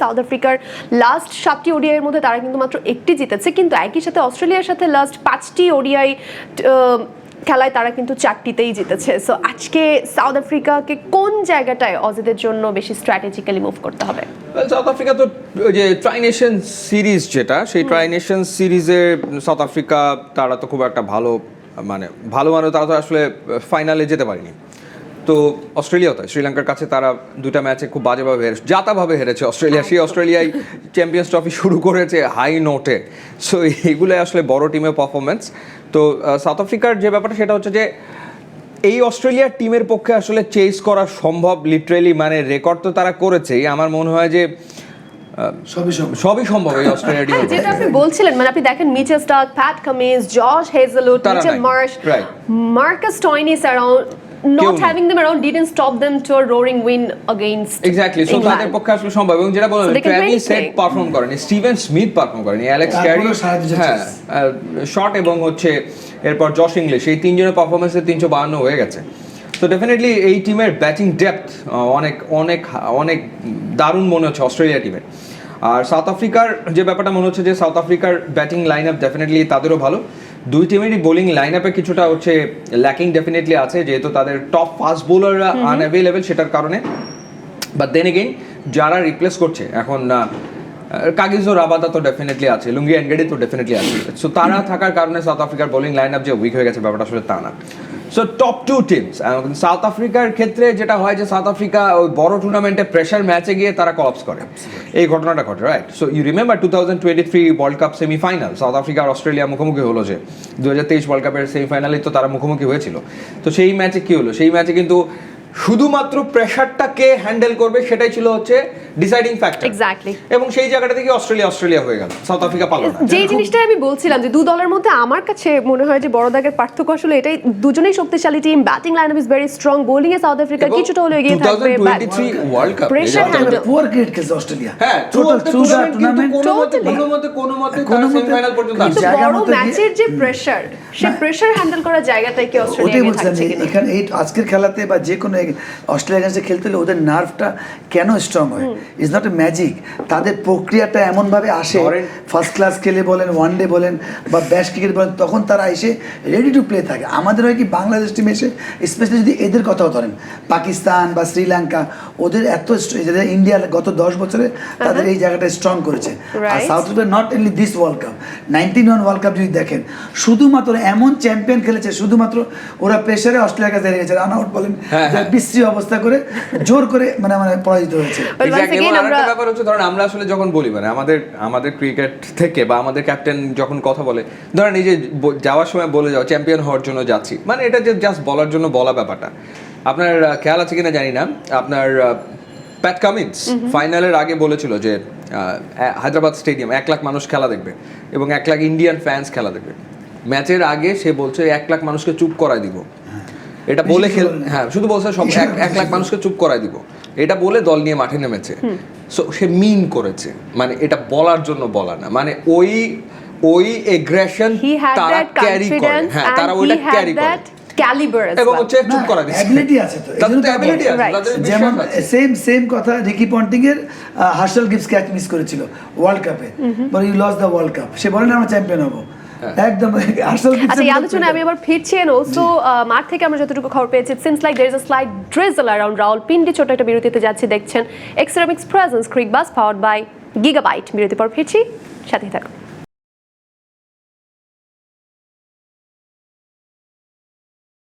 South আফ্রিকার last 7টি ODI এর মধ্যে তারা কিন্তু মাত্র একটি জিতেছে, কিন্তু একই সাথে অস্ট্রেলিয়ার সাথে লাস্ট 5টি ওডিআই খেলায় তারা কিন্তু 4টিতেই জিতেছে। সো আজকে সাউথ আফ্রিকাকে কোন জায়গাটায় অজিদের জন্য বেশি স্ট্র্যাটেজিক্যালি মুভ করতে হবে? সাউথ আফ্রিকা তো যে ট্রাই নেশন সিরিজ, যেটা সেই ট্রাই নেশন সিরিজে সাউথ আফ্রিকা তারা তো খুব একটা ভালো মানে তারা তো আসলে ফাইনালে যেতে পারেনি। তো অস্ট্রেলিয়াও তাই, শ্রীলঙ্কার কাছে তারা 2টা ম্যাচে খুব বাজেভাবে জাতাভাবে হেরেছে অস্ট্রেলিয়া। সেই অস্ট্রেলিয়ায় চ্যাম্পিয়ন্স ট্রফি শুরু করেছে হাই নোটে। সো এইগুলো আসলে বড় টিমের পারফরমেন্স। তো সাউথ আফ্রিকার যে ব্যাপারটা সেটা হচ্ছে যে এই অস্ট্রেলিয়ার টিমের পক্ষে আসলে চেস করা সম্ভব লিটারেলি, মানে রেকর্ড তো তারা করেছেই। আমার মনে হয় যে সবই সম্ভব এই অস্ট্রেলিয়া টিমের। যেটা আপনি বলছিলেন, মানে আপনি দেখেন Mitchell Starc, Pat Cummins, Josh Hazlewood, Mitchell Marsh, Marcus Stoinis around, not having them around didn't stop them to a roaring win against exactly. So তাদের পক্ষে আসলে সম্ভব। এবং যেটা বললেন ট্রেভিস হেড পারফর্ম করেনি, স্টিভেন স্মিথ পারফর্ম করেনি, Alex Carey shot এবং হচ্ছে এরপর জশ ইংলিশ, এই তিনজনের পারফরমেন্সে 352 হয়ে গেছে। তো ডেফিনেটলি এই টিমের ব্যাটিং ডেপথ অনেক অনেক অনেক দারুণ মনে হচ্ছে অস্ট্রেলিয়া টিমের। আর সাউথ আফ্রিকার যে ব্যাপারটা মনে হচ্ছে যে সাউথ আফ্রিকার ব্যাটিং লাইন আপ ডেফিনেটলি তাদেরও ভালো, দুই টিমেরই বোলিং লাইন আপে কিছুটা হচ্ছে ল্যাকিং ডেফিনেটলি আছে, যেহেতু তাদের টপ ফাস্ট বোলাররা আনঅ্যাভেলেবেল সেটার কারণে। বাট দেন এগেইন যারা রিপ্লেস করছে এখন কাগিজো রাবাদা তো ডেফিনেটলি আছে, লুঙ্গি এনগেডি তো ডেফিনেটলি আছে। সো তারা থাকার কারণে সাউথ আফ্রিকার বোলিং লাইন আপ যে উইক হয়ে গেছে ব্যাপারটা আসলে তা না। So top 2 teams. সাউথ আফ্রিকার ক্ষেত্রে যেটা হয় যে সাউথ আফ্রিকা ওই বড় টুর্নামেন্টে প্রেশার ম্যাচে গিয়ে তারা কলাপস করে, এই ঘটনাটা ঘটে, right? So you remember 2023 world cup semifinal South Africa আর অস্ট্রেলিয়া মুখোমুখি হলো, যে 2023 ওয়ার্ল্ড কাপের সেমিফাইনালে তো তারা মুখোমুখি হয়েছিল। তো সেই ম্যাচে কি হলো, সেই ম্যাচে কিন্তু শুধুমাত্র প্রেশারটাকে হ্যান্ডেল করবে সেটাই ছিল হচ্ছে ডিসাইডিং ফ্যাক্টর। এক্স্যাক্টলি। এবং সেই জায়গাটা থেকে অস্ট্রেলিয়া হয়ে গেল, সাউথ আফ্রিকা পারল না। যেই জিনিসটা আমি বলছিলাম যে দুই দলের মধ্যে আমার কাছে মনে হয় যে বড় দাগের পার্থক্য আসলে এটাই, দুজনেই শক্তিশালী team, batting lineup is very strong, bowling A south Africa কিছুটা হলে এগিয়ে থাকবে। 2023 world cup pressure handle poor cricket খেলছে অস্ট্রেলিয়া, হ্যাঁ টুর্নামেন্ট কোনোমতে সেমিফাইনাল পর্যন্ত কিন্তু বড় ম্যাচের যে প্রেশার, সেই প্রেশার হ্যান্ডেল করার জায়গাটাই কি অস্ট্রেলিয়া এগিয়ে থাকছে কিনা? এখানে এই আজকের খেলাতে বা যে কোনো অস্ট্রেলিয়া খেলতে হলে ওদের নার্ভটা কেন স্ট্রং হয়, ইজ নট এ ম্যাজিক। তাদের প্রক্রিয়াটা এমনভাবে আসে, ফার্স্ট ক্লাস খেলে বলেন, ওয়ান ডে বলেন বা ব্যাশ ক্রিকেট বলেন, তখন তারা এসে রেডি টু প্লে থাকে। আমাদের হয় কি বাংলাদেশ টিম এসে, স্পেশালি যদি এদের কথাও ধরেন, পাকিস্তান বা শ্রীলঙ্কা, ওদের এত ইন্ডিয়া গত 10 বছরে তাদের এই জায়গাটা স্ট্রং করেছে। আর South Africa not only this world cup, 1991 world cup যদি দেখেন, শুধুমাত্র এমন চ্যাম্পিয়ন খেলেছে, শুধুমাত্র ওরা প্রেশারে অস্ট্রেলিয়ার কাছে হেরে গেছে, রান আউট বলেন, বিশ্রী অবস্থা করে জোর করে মানে পরাজিত হয়েছে। আরেকটা ব্যাপার হচ্ছে, ধরেন আমরা আসলে যখন বলি, মানে আমাদের ক্রিকেট থেকে বা আমাদের ক্যাপ্টেন যখন কথা বলে, ধরেন এই যে যাওয়ার সময় বলে যাও চ্যাম্পিয়ন হওয়ার জন্য যাচ্ছি, মানে এটা যে জাস্ট বলার জন্য বলা ব্যাপারটা। আপনার খেয়াল আছে কিনা জানি না, আপনার প্যাট কামিন্স ফাইনালের আগে বলেছিল যে হায়দ্রাবাদ স্টেডিয়াম 1 লাখ মানুষ খেলা দেখবে এবং 1 লাখ ইন্ডিয়ান ফ্যান্স খেলা দেখবে। ম্যাচের আগে সে বলছে 1 লাখ মানুষকে চুপ করায় দিব, এটা বলে হ্যাঁ শুধু বলছে সব 1 লাখ মানুষকে চুপ করায় দিব, এটা বলে দল নিয়ে মাঠে নেমেছে। সো সে মিন করেছে, মানে এটা বলার জন্য বলা না, মানে ওই এগ্রেশন তারা ক্যারি করে, হ্যাঁ তারা ওইটা ক্যারি করে এবং হচ্ছে চুপ করা দিচ্ছে, অ্যাবিলিটি আছে তো, অ্যাবিলিটি আছে তাদের। যেমন সেম কথা রিকি পন্টিং এর হার্শাল গিবস ক্যাচ মিস করেছিল ওয়ার্ল্ড কাপে, বলে you lost the world cup, সে বলেন আমরা চ্যাম্পিয়ন হব একদম। আচ্ছা, এই আলোচনায় আমি আবার ফিরছি। অলসো মাঠ থেকে আমরা যতটুকু খবর পেয়েছি, seems like there is a slight drizzle around Rawalpindi. ছোট একটা বিরতিতে যাচ্ছি, দেখছেন এক্সেরামিক্স presence Cricbuzz powered by Gigabyte. বিরতি পর ফিরছি, সাথে থাকুন।